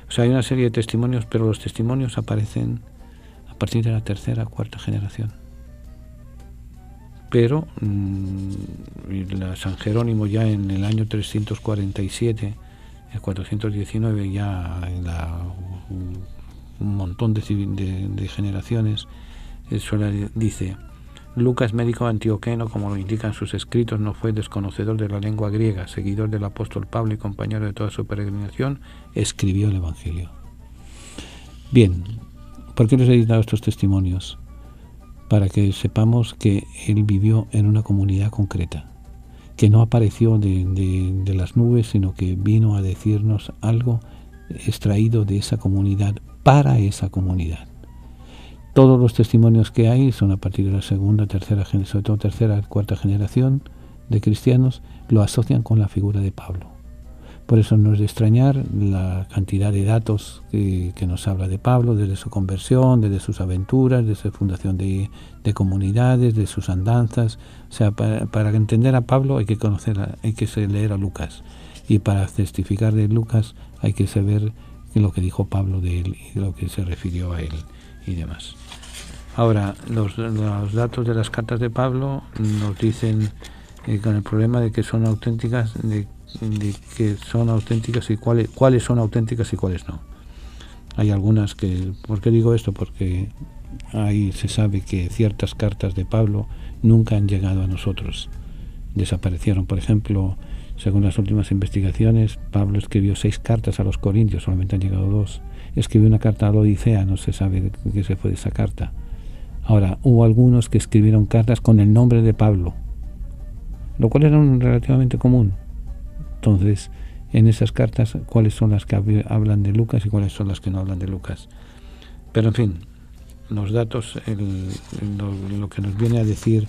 [SPEAKER 1] O sea, hay una serie de testimonios, pero los testimonios aparecen a partir de la 3ª, 4ª generación. Pero San Jerónimo ya en el año 347, el 419, ya en un montón de generaciones, dice: Lucas, médico antioqueno, como lo indican sus escritos, no fue desconocedor de la lengua griega, seguidor del apóstol Pablo y compañero de toda su peregrinación, escribió el Evangelio. Bien, ¿por qué les he dado estos testimonios? Para que sepamos que él vivió en una comunidad concreta, que no apareció de las nubes, sino que vino a decirnos algo extraído de esa comunidad, para esa comunidad. Todos los testimonios que hay son a partir de la 2ª, 3ª, sobre todo 3ª, 4ª generación de cristianos, lo asocian con la figura de Pablo. Por eso no es de extrañar la cantidad de datos que nos habla de Pablo, desde su conversión, desde sus aventuras, desde su fundación de comunidades, de sus andanzas. O sea, para entender a Pablo hay que leer a Lucas, y para testificar de Lucas hay que saber lo que dijo Pablo de él y de lo que se refirió a él y demás. Ahora, los datos de las cartas de Pablo nos dicen con el problema de que son auténticas, de que son auténticas y cuáles son auténticas y cuáles no. Hay algunas que, ¿por qué digo esto? Porque ahí se sabe que ciertas cartas de Pablo nunca han llegado a nosotros, desaparecieron. Por ejemplo, según las últimas investigaciones, Pablo escribió 6 cartas a los Corintios, solamente han llegado 2. Escribió una carta a la Odisea, no se sabe qué se fue de esa carta. Ahora, hubo algunos que escribieron cartas con el nombre de Pablo, lo cual era relativamente común. Entonces, en esas cartas, ¿cuáles son las que hablan de Lucas y cuáles son las que no hablan de Lucas? Pero en fin, los datos, lo que nos viene a decir,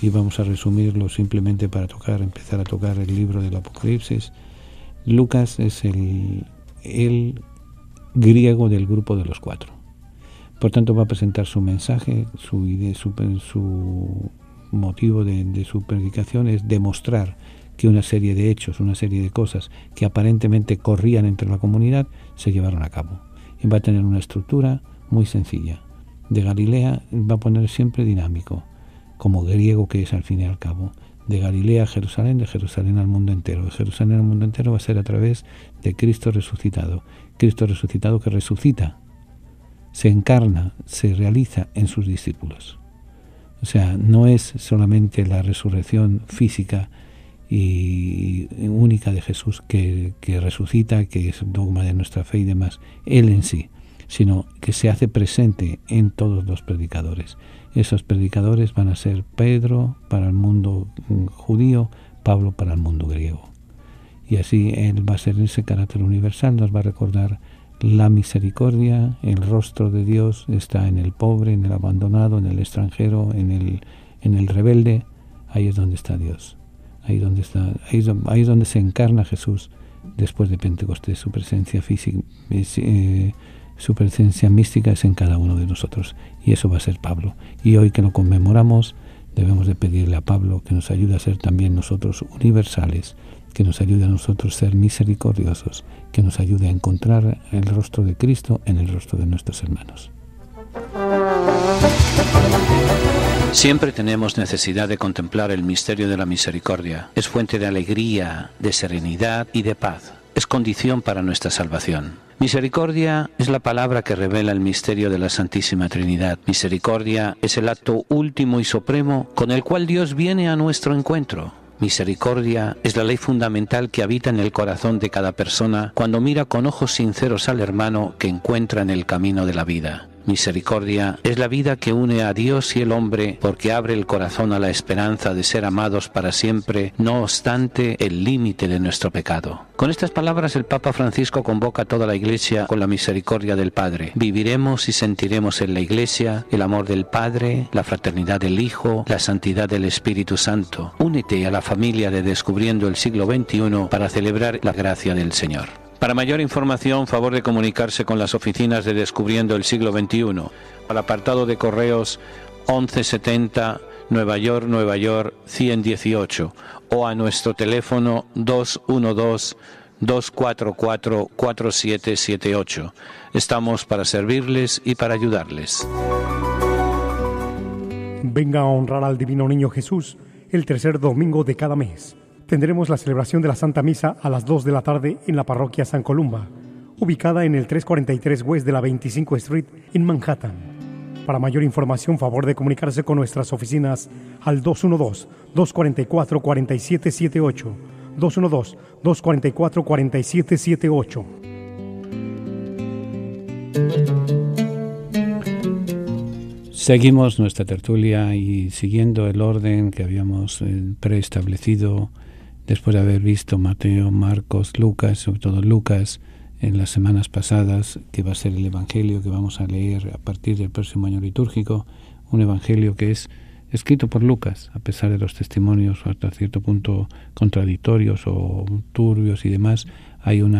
[SPEAKER 1] y vamos a resumirlo simplemente para empezar a tocar el libro del Apocalipsis. Lucas es el griego del grupo de los 4. Por tanto, va a presentar su mensaje, su idea, su motivo de su predicación es demostrar que una serie de hechos, una serie de cosas que aparentemente corrían entre la comunidad, se llevaron a cabo. Y va a tener una estructura muy sencilla. De Galilea va a poner siempre dinámico. como griego que es al fin y al cabo. De Galilea a Jerusalén, de Jerusalén al mundo entero. De Jerusalén al mundo entero va a ser a través de Cristo resucitado. Cristo resucitado que resucita, se encarna, se realiza en sus discípulos. O sea, no es solamente la resurrección física y única de Jesús que resucita, que es dogma de nuestra fe y demás, Él en sí, sino que se hace presente en todos los predicadores. Esos predicadores van a ser Pedro para el mundo judío, Pablo para el mundo griego. Y así Él va a ser ese carácter universal, nos va a recordar la misericordia, el rostro de Dios está en el pobre, en el abandonado, en el extranjero, en el rebelde. Ahí es donde está Dios. Ahí es donde se encarna Jesús después de Pentecostés. Su presencia física, su presencia mística es en cada uno de nosotros. Y eso va a ser Pablo. Y hoy que lo conmemoramos, debemos de pedirle a Pablo que nos ayude a ser también nosotros universales, que nos ayude a nosotros ser misericordiosos, que nos ayude a encontrar el rostro de Cristo en el rostro de nuestros hermanos.
[SPEAKER 2] Siempre tenemos necesidad de contemplar el misterio de la misericordia. Es fuente de alegría, de serenidad y de paz. Es condición para nuestra salvación. Misericordia es la palabra que revela el misterio de la Santísima Trinidad. Misericordia es el acto último y supremo con el cual Dios viene a nuestro encuentro. Misericordia es la ley fundamental que habita en el corazón de cada persona cuando mira con ojos sinceros al hermano que encuentra en el camino de la vida. Misericordia es la vida que une a Dios y el hombre porque abre el corazón a la esperanza de ser amados para siempre, no obstante el límite de nuestro pecado. Con estas palabras el Papa Francisco convoca a toda la Iglesia con la misericordia del Padre. Viviremos y sentiremos en la Iglesia el amor del Padre, la fraternidad del Hijo, la santidad del Espíritu Santo. Únete a la familia de Descubriendo el siglo XXI para celebrar la gracia del Señor. Para mayor información, favor de comunicarse con las oficinas de Descubriendo el siglo XXI. Al apartado de correos 1170 Nueva York, 118 o a nuestro teléfono 212-244-4778. Estamos para servirles y para ayudarles.
[SPEAKER 3] Venga a honrar al Divino Niño Jesús el tercer domingo de cada mes. Tendremos la celebración de la Santa Misa a las 2 de la tarde en la parroquia San Columba, ubicada en el 343 West de la 25 Street en Manhattan. Para mayor información, favor de comunicarse con nuestras oficinas al 212-244-4778, 212-244-4778.
[SPEAKER 1] Seguimos nuestra tertulia y siguiendo el orden que habíamos preestablecido después de haber visto Mateo, Marcos, Lucas, sobre todo Lucas, en las semanas pasadas, que va a ser el Evangelio que vamos a leer a partir del próximo año litúrgico, un Evangelio que es escrito por Lucas, a pesar de los testimonios hasta cierto punto contradictorios o turbios y demás, hay un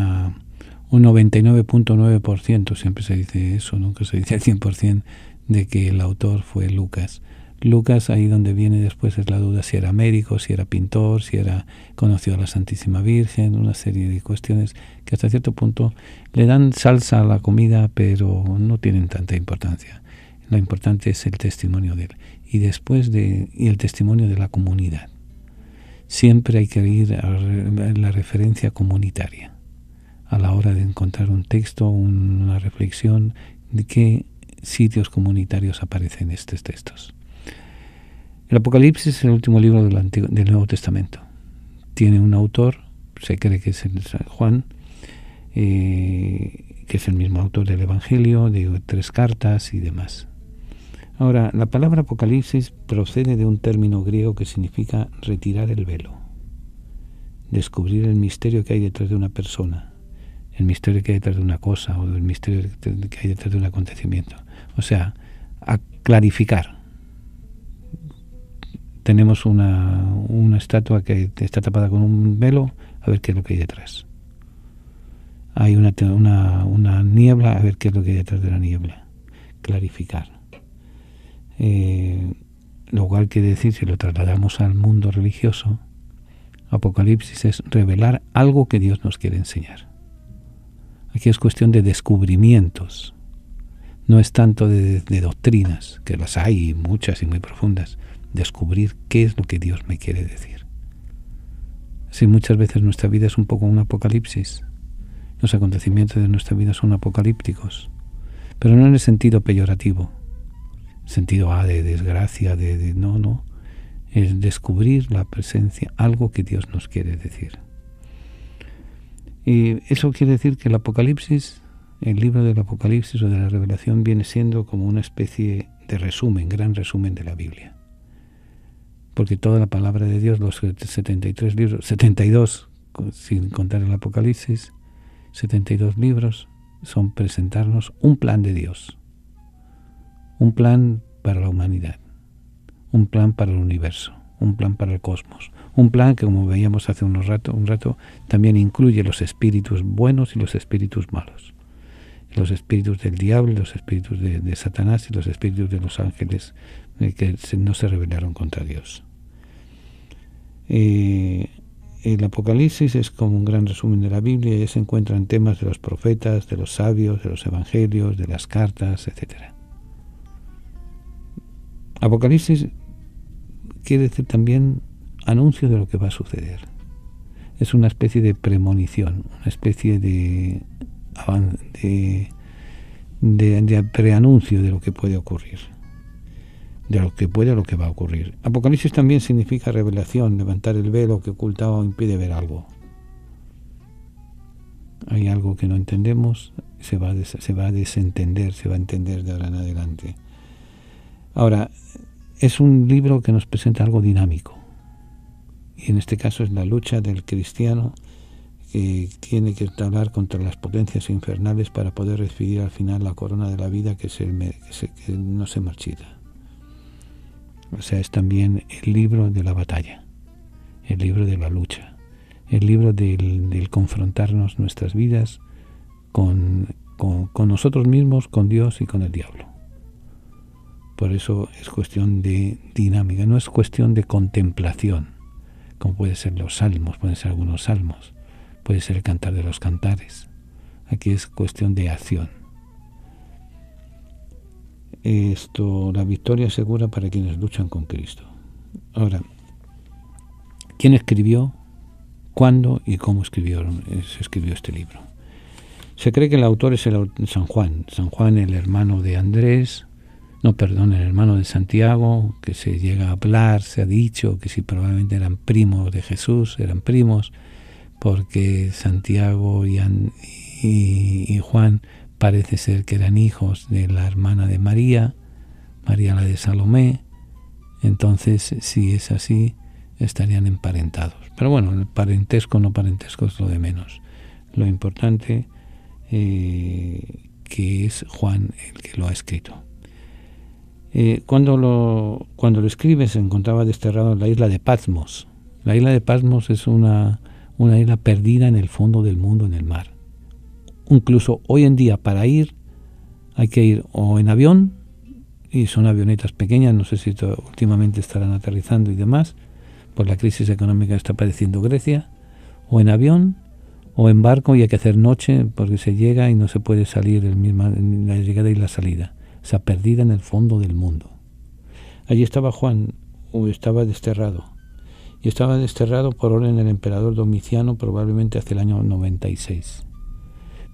[SPEAKER 1] 99.9%, siempre se dice eso, nunca se dice el 100%, de que el autor fue Lucas. Lucas, ahí donde viene después es la duda si era médico, si era pintor, si conoció a la Santísima Virgen, una serie de cuestiones que hasta cierto punto le dan salsa a la comida, pero no tienen tanta importancia. Lo importante es el testimonio de él y después y el testimonio de la comunidad. Siempre hay que ir a la referencia comunitaria a la hora de encontrar un texto, una reflexión de qué sitios comunitarios aparecen estos textos. El Apocalipsis es el último libro del Nuevo Testamento. Tiene un autor, se cree que es el San Juan, que es el mismo autor del Evangelio, de 3 cartas y demás. Ahora, la palabra Apocalipsis procede de un término griego que significa retirar el velo, descubrir el misterio que hay detrás de una persona, el misterio que hay detrás de una cosa o el misterio que hay detrás de un acontecimiento. O sea, a clarificar. Tenemos una estatua que está tapada con un velo, a ver qué es lo que hay detrás. Hay una niebla, a ver qué es lo que hay detrás de la niebla. Clarificar. Lo cual quiere decir, si lo trasladamos al mundo religioso, Apocalipsis es revelar algo que Dios nos quiere enseñar. Aquí es cuestión de descubrimientos. No es tanto de doctrinas, que las hay muchas y muy profundas, descubrir qué es lo que Dios me quiere decir. Sí, muchas veces nuestra vida es un poco un apocalipsis. Los acontecimientos de nuestra vida son apocalípticos, pero no en el sentido peyorativo, sentido de desgracia, no, es descubrir la presencia, algo que Dios nos quiere decir. Y eso quiere decir que el Apocalipsis, el libro del Apocalipsis o de la Revelación, viene siendo como una especie de resumen, gran resumen de la Biblia. Porque toda la palabra de Dios, los 73 libros, 72, sin contar el Apocalipsis, 72 libros, son presentarnos un plan de Dios, un plan para la humanidad, un plan para el universo, un plan para el cosmos, un plan que, como veíamos hace un rato, también incluye los espíritus buenos y los espíritus malos, los espíritus del diablo, los espíritus de Satanás y los espíritus de los ángeles que no se rebelaron contra Dios. El Apocalipsis es como un gran resumen de la Biblia y se encuentran temas de los profetas, de los sabios, de los evangelios, de las cartas, etc. Apocalipsis quiere decir también anuncio de lo que va a suceder. Es una especie de premonición, una especie de preanuncio de lo que puede ocurrir, de lo que puede a lo que va a ocurrir. Apocalipsis también significa revelación, levantar el velo que ocultaba o impide ver algo. Hay algo que no entendemos, se va a desentender, se va a entender de ahora en adelante. Ahora, es un libro que nos presenta algo dinámico, y en este caso es la lucha del cristiano que tiene que hablar contra las potencias infernales para poder recibir al final la corona de la vida que no se marchita. O sea, es también el libro de la batalla, el libro de la lucha, el libro del confrontarnos nuestras vidas con nosotros mismos, con Dios y con el diablo. Por eso es cuestión de dinámica, no es cuestión de contemplación, como pueden ser los salmos, pueden ser algunos salmos, puede ser el cantar de los cantares. Aquí es cuestión de acción. La victoria es segura para quienes luchan con Cristo. Ahora, ¿quién escribió, cuándo y cómo se escribió este libro? Se cree que el autor es San Juan, el hermano de el hermano de Santiago, que se llega a hablar, se ha dicho que si probablemente eran primos de Jesús, eran primos, porque Santiago y Juan parece ser que eran hijos de la hermana de María la de Salomé. Entonces, si es así, estarían emparentados. Pero bueno, el parentesco no parentesco es lo de menos. Lo importante que es Juan el que lo ha escrito. Cuando lo escribe se encontraba desterrado en la isla de Patmos. La isla de Patmos es una isla perdida en el fondo del mundo, en el mar. Incluso hoy en día para ir hay que ir o en avión, y son avionetas pequeñas, no sé si últimamente estarán aterrizando y demás, por la crisis económica que está padeciendo Grecia, o en avión o en barco, y hay que hacer noche porque se llega y no se puede salir en la llegada y la salida. O sea, perdida en el fondo del mundo. Allí estaba Juan, o estaba desterrado. Y estaba desterrado por orden del emperador Domiciano, probablemente hacia el año 96.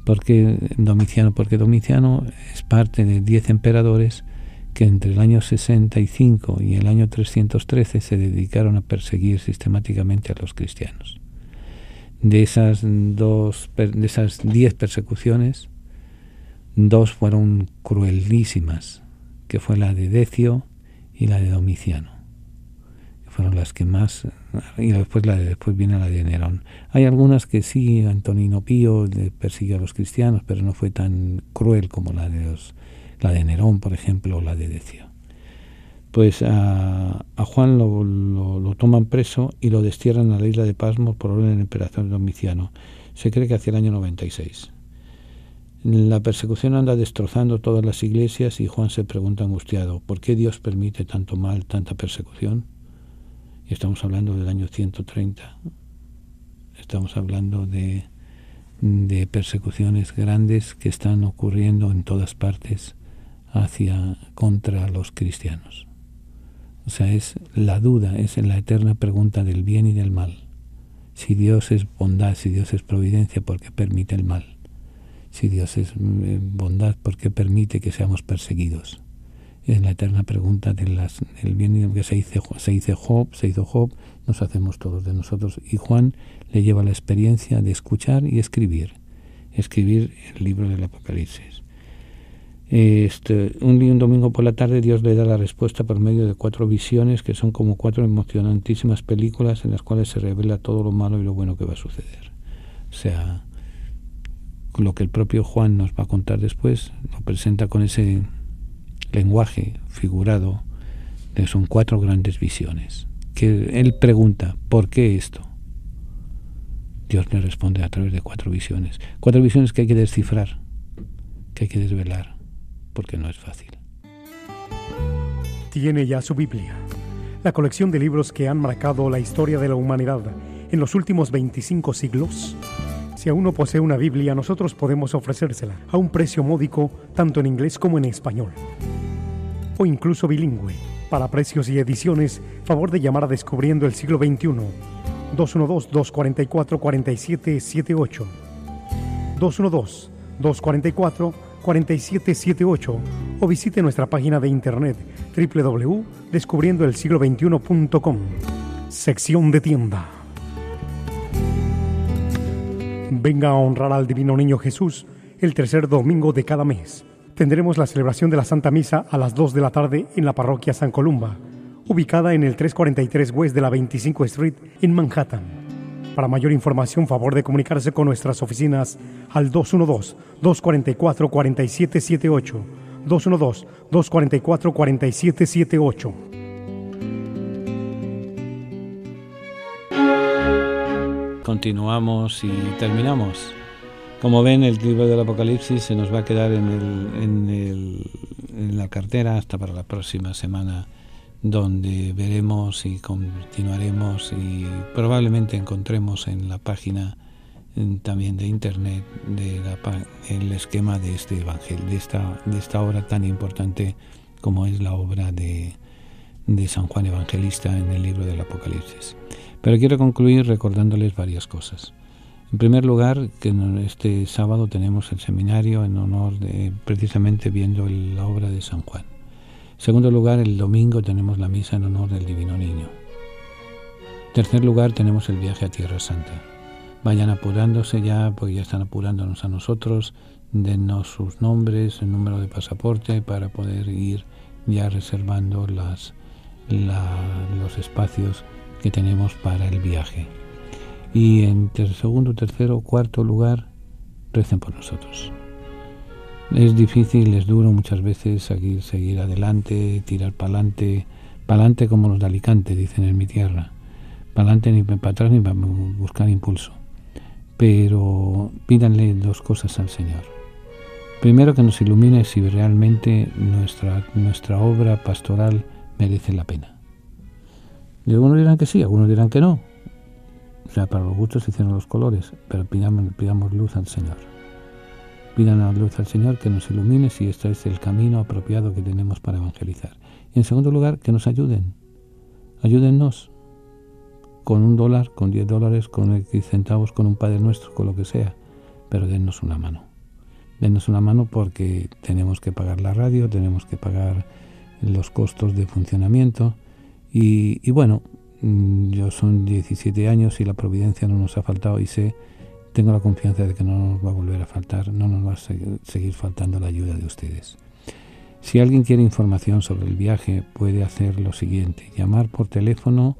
[SPEAKER 1] ¿Por qué Domiciano? Porque Domiciano es parte de 10 emperadores que entre el año 65 y el año 313 se dedicaron a perseguir sistemáticamente a los cristianos. De esas 10 persecuciones, 2 fueron cruelísimas, que fue la de Decio y la de Domiciano, que fueron las que más, y después viene la de Nerón. Hay algunas que sí, Antonino Pío persiguió a los cristianos, pero no fue tan cruel como la de Nerón, por ejemplo, o la de Decio. Pues a Juan lo toman preso y lo destierran a la isla de Patmos por orden del emperador Domiciano. Se cree que hacia el año 96. La persecución anda destrozando todas las iglesias y Juan se pregunta angustiado, ¿por qué Dios permite tanto mal, tanta persecución? Y estamos hablando del año 130. Estamos hablando de persecuciones grandes que están ocurriendo en todas partes contra los cristianos. O sea, es la duda, es la eterna pregunta del bien y del mal. Si Dios es bondad, si Dios es providencia, ¿por qué permite el mal? Si Dios es bondad, ¿por qué permite que seamos perseguidos? Es la eterna pregunta del bien y del que se hizo Job, nos hacemos todos de nosotros. Y Juan le lleva la experiencia de escuchar y escribir el libro del Apocalipsis. Un domingo por la tarde Dios le da la respuesta por medio de 4 visiones que son como 4 emocionantísimas películas en las cuales se revela todo lo malo y lo bueno que va a suceder. O sea, lo que el propio Juan nos va a contar después lo presenta con ese lenguaje figurado, que son 4 grandes visiones, que él pregunta, ¿por qué esto? Dios le responde a través de 4 visiones que hay que descifrar, que hay que desvelar, porque no es fácil.
[SPEAKER 3] Tiene ya su Biblia, la colección de libros que han marcado la historia de la humanidad en los últimos 25 siglos. Si aún no posee una Biblia, nosotros podemos ofrecérsela a un precio módico, tanto en inglés como en español, o incluso bilingüe. Para precios y ediciones, favor de llamar a Descubriendo el Siglo XXI, 212-244-4778, 212-244-4778, o visite nuestra página de internet www.descubriendoelsiglo21.com, sección de tienda. Venga a honrar al Divino Niño Jesús el tercer domingo de cada mes. Tendremos la celebración de la Santa Misa a las 2 de la tarde en la parroquia San Columba, ubicada en el 343 West de la 25 Street en Manhattan. Para mayor información, favor de comunicarse con nuestras oficinas al 212-244-4778, 212-244-4778.
[SPEAKER 1] Continuamos y terminamos. Como ven, el libro del Apocalipsis se nos va a quedar en la cartera hasta para la próxima semana, donde veremos y continuaremos y probablemente encontremos en la página también de internet el esquema de este evangelio, de esta obra tan importante como es la obra de San Juan Evangelista en el libro del Apocalipsis. Pero quiero concluir recordándoles varias cosas. En primer lugar, que este sábado tenemos el seminario en honor de, precisamente viendo la obra de San Juan. En segundo lugar, el domingo tenemos la misa en honor del Divino Niño. En tercer lugar, tenemos el viaje a Tierra Santa. Vayan apurándose ya, porque ya están apurándonos a nosotros. Dennos sus nombres, el número de pasaporte para poder ir ya reservando los espacios que tenemos para el viaje. Y en segundo, tercero, cuarto lugar, recen por nosotros. Es difícil, es duro muchas veces seguir adelante, tirar para adelante como los de Alicante, dicen en mi tierra. Para adelante ni para atrás ni para buscar impulso. Pero pídanle 2 cosas al Señor. Primero, que nos ilumine si realmente nuestra obra pastoral merece la pena. Y algunos dirán que sí, algunos dirán que no. O sea, para los gustos se hicieron los colores, pero pidamos luz al Señor. Pidan luz al Señor que nos ilumine si este es el camino apropiado que tenemos para evangelizar. Y en segundo lugar, que nos ayuden. Ayúdennos con $1, con $10, con X centavos, con un Padre Nuestro, con lo que sea. Pero dennos una mano. Dennos una mano porque tenemos que pagar la radio, tenemos que pagar los costos de funcionamiento. Y bueno, yo son 17 años y la providencia no nos ha faltado y tengo la confianza de que no nos va a volver a faltar, no nos va a seguir faltando la ayuda de ustedes. Si alguien quiere información sobre el viaje, puede hacer lo siguiente: llamar por teléfono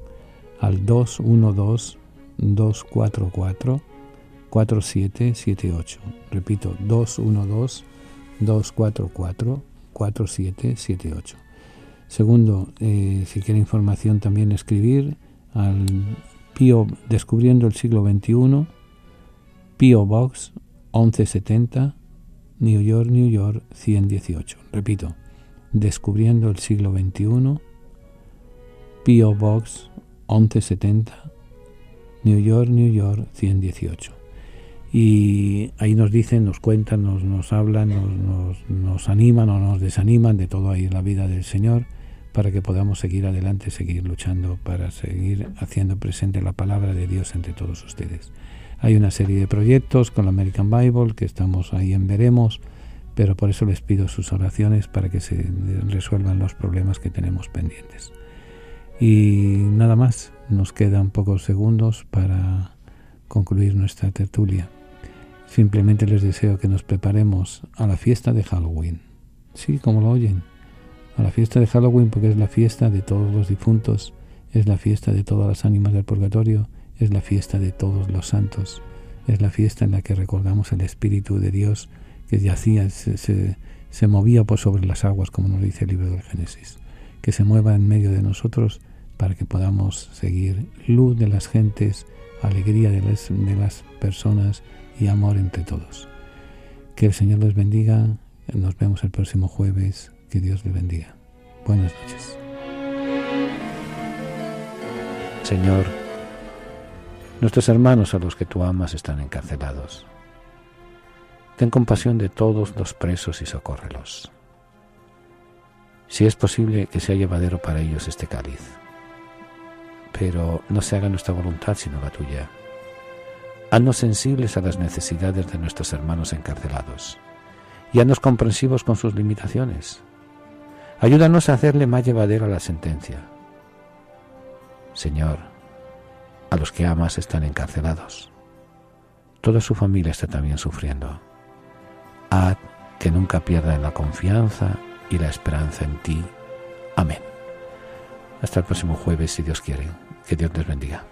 [SPEAKER 1] al 212-244-4778. Repito, 212-244-4778. Segundo, si quiere información también escribir al P.O. Descubriendo el Siglo XXI, P.O. Box 1170, New York, New York 118. Repito, Descubriendo el Siglo XXI, P.O. Box 1170, New York, New York 118. Y ahí nos dicen, nos cuentan, nos hablan, nos animan o nos desaniman, de todo ahí en la vida del Señor, para que podamos seguir adelante, seguir luchando, para seguir haciendo presente la palabra de Dios entre todos ustedes. Hay una serie de proyectos con la American Bible que estamos ahí en veremos, pero por eso les pido sus oraciones para que se resuelvan los problemas que tenemos pendientes. Y nada más, nos quedan pocos segundos para concluir nuestra tertulia. Simplemente les deseo que nos preparemos a la fiesta de Halloween. Sí, como lo oyen, a la fiesta de Halloween, porque es la fiesta de todos los difuntos, es la fiesta de todas las ánimas del purgatorio, es la fiesta de todos los santos, es la fiesta en la que recordamos el Espíritu de Dios que yacía, se movía por sobre las aguas, como nos dice el libro del Génesis, que se mueva en medio de nosotros para que podamos seguir luz de las gentes, alegría de las personas y amor entre todos. Que el Señor les bendiga. Nos vemos el próximo jueves. Que Dios les bendiga. Buenas noches.
[SPEAKER 2] Señor, nuestros hermanos a los que tú amas están encarcelados. Ten compasión de todos los presos y socórrelos. Si es posible, que sea llevadero para ellos este cáliz. Pero no se haga nuestra voluntad sino la tuya. Haznos sensibles a las necesidades de nuestros hermanos encarcelados y haznos comprensivos con sus limitaciones. Ayúdanos a hacerle más llevadera la sentencia. Señor, a los que amas están encarcelados. Toda su familia está también sufriendo. Haz que nunca pierdan la confianza y la esperanza en ti. Amén. Hasta el próximo jueves, si Dios quiere. Que Dios les bendiga.